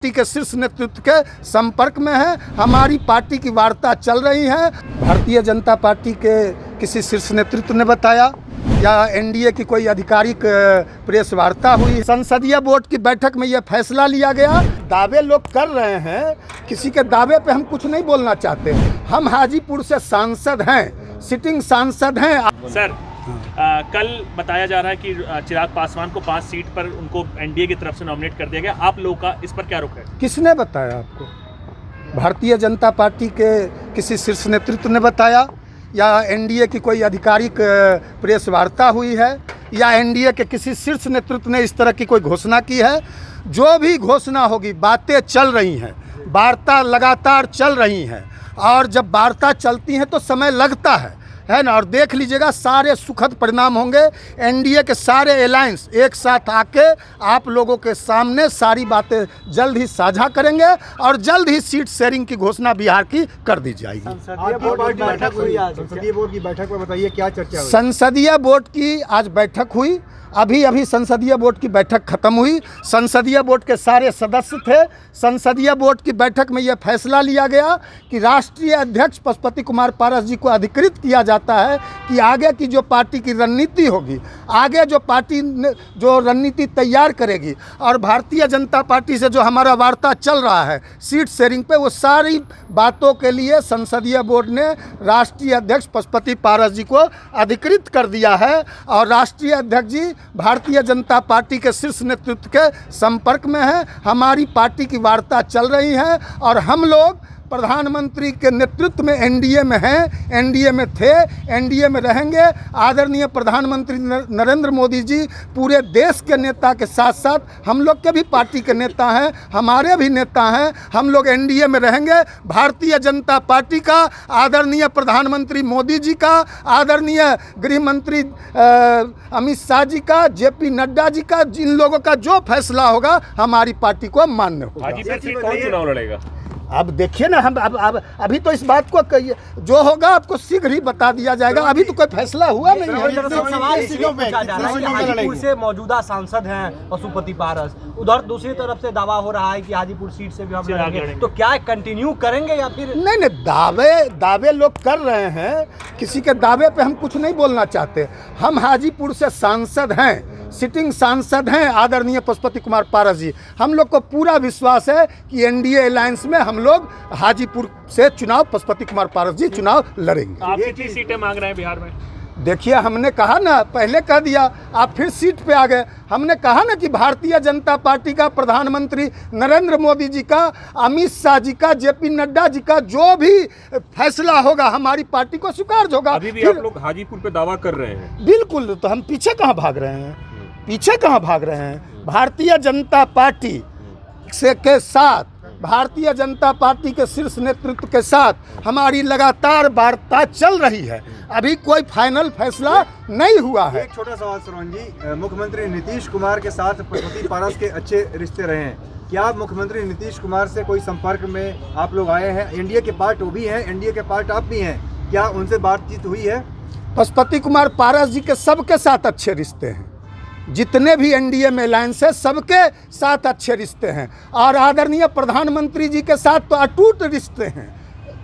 Party के शीर्ष नेतृत्व के संपर्क में है। हमारी पार्टी की वार्ता चल रही है। भारतीय जनता पार्टी के किसी शीर्ष नेतृत्व ने बताया या एनडीए की कोई आधिकारिक प्रेस वार्ता हुई। संसदीय बोर्ड की बैठक में यह फैसला लिया गया। दावे लोग कर रहे हैं, किसी के दावे पे हम कुछ नहीं बोलना चाहते। हम हाजीपुर से सांसद हैं, सिटिंग सांसद हैं। सर कल बताया जा रहा है कि चिराग पासवान को 5 सीट पर उनको एनडीए की तरफ से नॉमिनेट कर दिया गया। आप लोगों का इस पर क्या रुख है? किसने बताया आपको? भारतीय जनता पार्टी के किसी शीर्ष नेतृत्व ने बताया या एनडीए की कोई आधिकारिक प्रेस वार्ता हुई है या एनडीए के किसी शीर्ष नेतृत्व ने इस तरह की कोई घोषणा की है? जो भी घोषणा होगी, बातें चल रही हैं, वार्ता लगातार चल रही हैं और जब वार्ता चलती हैं तो समय लगता है ना। और देख लीजिएगा, सारे सुखद परिणाम होंगे। एनडीए के सारे अलायंस एक साथ आके आप लोगों के सामने सारी बातें जल्द ही साझा करेंगे और जल्द ही सीट शेयरिंग की घोषणा बिहार की कर दी जाएगी। संसदीय बोर्ड की बैठक में बताइए क्या चर्चा हुई? संसदीय बोर्ड की आज बैठक हुई। अभी संसदीय बोर्ड की बैठक खत्म हुई। संसदीय बोर्ड के सारे सदस्य थे। संसदीय बोर्ड की बैठक में यह फैसला लिया गया कि राष्ट्रीय अध्यक्ष पशुपति कुमार पारस जी को अधिकृत किया जाता है कि आगे की जो पार्टी की रणनीति होगी, आगे जो पार्टी जो रणनीति तैयार करेगी और भारतीय जनता पार्टी से जो हमारा वार्ता चल रहा है सीट शेयरिंग पे, वो सारी बातों के लिए संसदीय बोर्ड ने राष्ट्रीय अध्यक्ष पशुपति पारस जी को अधिकृत कर दिया है। और राष्ट्रीय अध्यक्ष जी भारतीय जनता पार्टी के शीर्ष नेतृत्व के संपर्क में है। हमारी पार्टी की वार्ता चल रही है और हम लोग प्रधानमंत्री के नेतृत्व में एनडीए में हैं, एनडीए में थे, एनडीए में रहेंगे। आदरणीय प्रधानमंत्री नरेंद्र मोदी जी पूरे देश के नेता के साथ साथ हम लोग के भी पार्टी के नेता हैं, हमारे भी नेता हैं। हम लोग एनडीए में रहेंगे। भारतीय जनता पार्टी का, आदरणीय प्रधानमंत्री मोदी जी का, आदरणीय गृह मंत्री अमित शाह जी का, जेपी नड्डा जी का, जिन लोगों का जो फैसला होगा हमारी पार्टी को मान्य होगा। कौन चुनाव लड़ेगा? अब देखिए ना, हम अब अभी तो इस बात को जो होगा आपको शीघ्र ही बता दिया जाएगा। अभी तो कोई फैसला हुआ नहीं है। हाजीपुर से मौजूदा सांसद हैं पशुपति पारस, उधर दूसरी तरफ से दावा हो रहा है कि हाजीपुर सीट से भी हम लड़ेंगे, तो क्या कंटिन्यू करेंगे या फिर नहीं? दावे लोग कर रहे हैं, किसी के दावे पे हम कुछ नहीं बोलना चाहते। हम हाजीपुर से सांसद हैं, सिटिंग सांसद हैं आदरणीय पशुपति कुमार पारस जी। हम लोग को पूरा विश्वास है कि एनडीए अलायंस में हम लोग हाजीपुर से चुनाव पशुपति कुमार पारस जी चुनाव लड़ेंगे। आप कितनी सीटें मांग रहे हैं बिहार में? देखिए, हमने कहा ना, पहले कह दिया, आप फिर सीट पे आ गए। हमने कहा ना कि भारतीय जनता पार्टी का, प्रधानमंत्री नरेंद्र मोदी जी का, अमित शाह जी का, जेपी नड्डा जी का जो भी फैसला होगा हमारी पार्टी को स्वीकार होगा। अभी भी आप लोग हाजीपुर पे दावा कर रहे हैं? बिल्कुल। तो हम पीछे कहाँ भाग रहे हैं? पीछे कहाँ भाग रहे हैं? भारतीय जनता पार्टी से के साथ, भारतीय जनता पार्टी के शीर्ष नेतृत्व के साथ हमारी लगातार वार्ता चल रही है। अभी कोई फाइनल फैसला नहीं हुआ है। एक छोटा सवाल सरवण जी, मुख्यमंत्री नीतीश कुमार के साथ पशुपति पारस के अच्छे रिश्ते रहे हैं। क्या आप मुख्यमंत्री नीतीश कुमार से कोई संपर्क में आप लोग आए हैं? एनडीए के पार्ट वो भी हैं, एनडीए के पार्ट आप भी हैं, क्या उनसे बातचीत हुई है? पशुपति कुमार पारस जी के सबके साथ अच्छे रिश्ते हैं। जितने भी एनडीए में अलायंस है सबके साथ अच्छे रिश्ते हैं और आदरणीय प्रधानमंत्री जी के साथ तो अटूट रिश्ते हैं।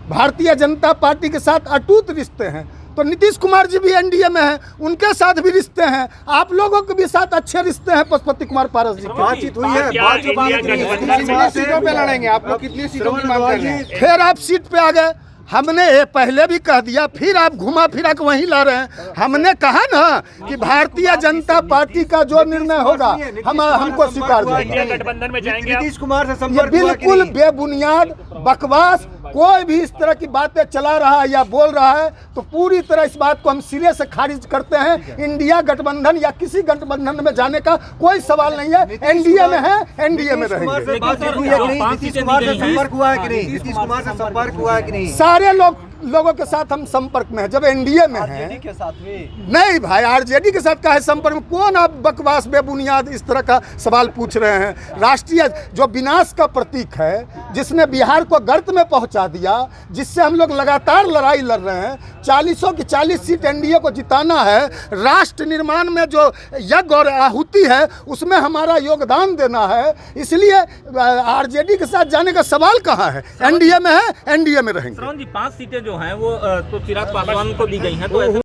भारतीय जनता पार्टी के साथ अटूट रिश्ते हैं। तो नीतीश कुमार जी भी एनडीए में हैं, उनके साथ भी रिश्ते हैं। आप लोगों के भी साथ अच्छे रिश्ते हैं पशुपति कुमार पारस जी। बातचीत हुई है? कितनी सीटों पे लड़ेंगे आप लोग? कितनी सीटों की मांग कर रहे हैं? फिर आप सीट पे आ गए। हमने ये पहले भी कह दिया, फिर आप घुमा फिरा के वहीं ला रहे हैं। हमने कहा ना कि भारतीय जनता पार्टी का जो निर्णय होगा हमको स्वीकार इंडिया गठबंधन में जाएंगे? नीतीश कुमार से ये संपर्क बिल्कुल बेबुनियाद बकवास। कोई भी इस तरह की बातें चला रहा है या बोल रहा है तो पूरी तरह इस बात को हम सिरे से खारिज करते हैं। इंडिया गठबंधन या किसी गठबंधन में जाने का कोई सवाल नहीं है। एनडीए में है, एनडीए में रहेंगे। नीतीश कुमार से संपर्क हुआ है कि नहीं? नीतीश कुमार से संपर्क हुआ है कि नहीं? सारे लोग लोगों के साथ हम संपर्क में हैं, जब एनडीए में हैं। आरजेडी के साथ भी नहीं भाई, आरजेडी के साथ काहे संपर्क में? कौन आप बकवास बेबुनियाद इस तरह का सवाल पूछ रहे हैं? राष्ट्रीय जो विनाश का प्रतीक है, जिसने बिहार को गर्त में पहुंचा दिया, जिससे हम लोग लगातार लड़ाई लड़ रहे हैं, 40 की 40 सीट एनडीए को जिताना है, राष्ट्र निर्माण में जो यज्ञ और आहुति है उसमें हमारा योगदान देना है, इसलिए आरजेडी के साथ जाने का सवाल कहाँ है? एनडीए में है, एनडीए में रहेंगे। श्रवण जी, 5 सीटें जो हैं वो तो चिराग पासवान को दी गई हैं, तो ऐसे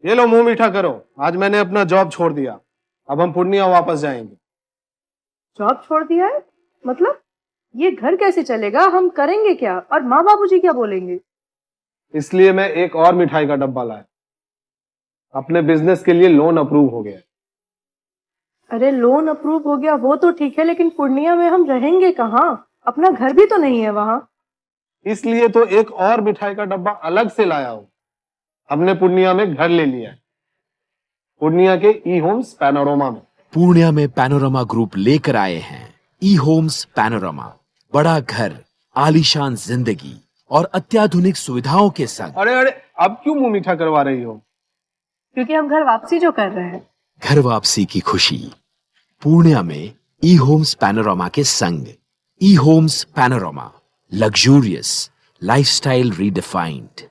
ये लो मुंह मीठा करो, आज मैंने अपना जॉब छोड़ दिया, अब हम पूर्णिया वापस जाएंगे। जॉब छोड़ दिया है? मतलब ये घर कैसे चलेगा? हम करेंगे क्या? और माँ बाबूजी क्या बोलेंगे? इसलिए मैं एक और मिठाई का डब्बा लाया, अपने बिजनेस के लिए लोन अप्रूव हो गया। अरे लोन अप्रूव हो गया वो तो ठीक है, लेकिन पूर्णिया में हम रहेंगे कहाँ? अपना घर भी तो नहीं है वहाँ। इसलिए तो एक और मिठाई का डब्बा अलग से लाया हूं। हमने पूर्णिया में घर ले लिया है, पूर्णिया के ई होम्स पैनोरमा में। पूर्णिया में पैनोरमा ग्रुप लेकर आए हैं ई होम्स पैनोरमा, बड़ा घर, आलीशान जिंदगी और अत्याधुनिक सुविधाओं के संग। अरे अरे, अब क्यों मुंह मीठा करवा रही हो? क्योंकि हम घर वापसी जो कर रहे हैं। घर वापसी की खुशी पूर्णिया में ई होम्स पैनोरमा के संग। ई Homes Panorama, luxurious lifestyle redefined.